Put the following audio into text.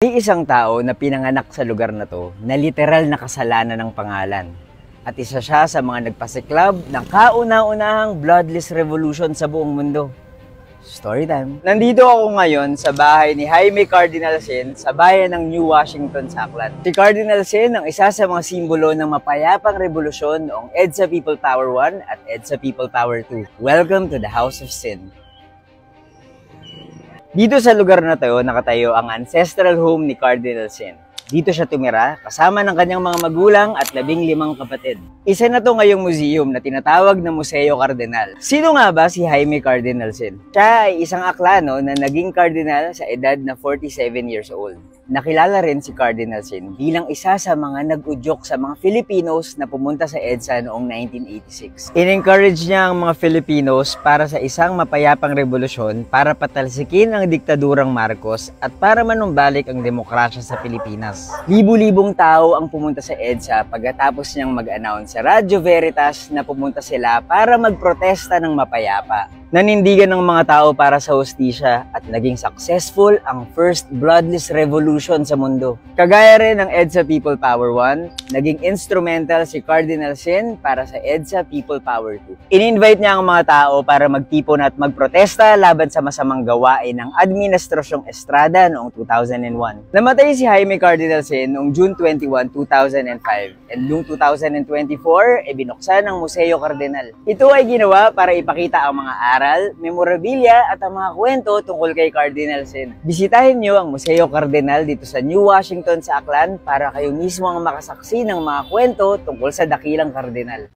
May isang tao na pinanganak sa lugar na to na literal na kasalanan ng pangalan. At isa siya sa mga nagpasiklab ng kauna-unahang bloodless revolution sa buong mundo. Story time! Nandito ako ngayon sa bahay ni Jaime Cardinal Sin sa bayan ng New Washington, Aklan. Si Cardinal Sin ang isa sa mga simbolo ng mapayapang revolusyon noong EDSA People Power 1 at EDSA People Power 2. Welcome to the House of Sin! Dito sa lugar na to, nakatayo ang ancestral home ni Cardinal Sin. Dito siya tumira, kasama ng kanyang mga magulang at 15 kapatid. Isa na to ngayong museum na tinatawag na Museo Cardinal. Sino nga ba si Jaime Cardinal Sin? Siya ay isang Aklano na naging cardinal sa edad na 47 years old. Nakilala rin si Cardinal Sin bilang isa sa mga nag-udyok sa mga Filipinos na pumunta sa EDSA noong 1986. In-encourage niya ang mga Filipinos para sa isang mapayapang revolusyon para patalsikin ang diktadurang Marcos at para manumbalik ang demokrasya sa Pilipinas. Libu-libong tao ang pumunta sa EDSA pagkatapos niyang mag-announce sa Radyo Veritas na pumunta sila para magprotesta ng mapayapa. Nanindigan ng mga tao para sa hustisya at naging successful ang first bloodless revolution sa mundo. Kagaya rin ng EDSA People Power 1, naging instrumental si Cardinal Sin para sa EDSA People Power 2. In-invite niya ang mga tao para magtipon at magprotesta laban sa masamang gawain ng Administrasyong Estrada noong 2001. Namatay si Jaime Cardinal Sin noong June 21, 2005 and noong 2024, binuksan ang Museo Cardinal. Ito ay ginawa para ipakita ang mga memorabilia at ang mga kwento tungkol kay Cardinal Sin. Bisitahin niyo ang Museo Cardinal dito sa New Washington sa Aklan para kayo mismo ang makasaksi ng mga kwento tungkol sa dakilang kardinal.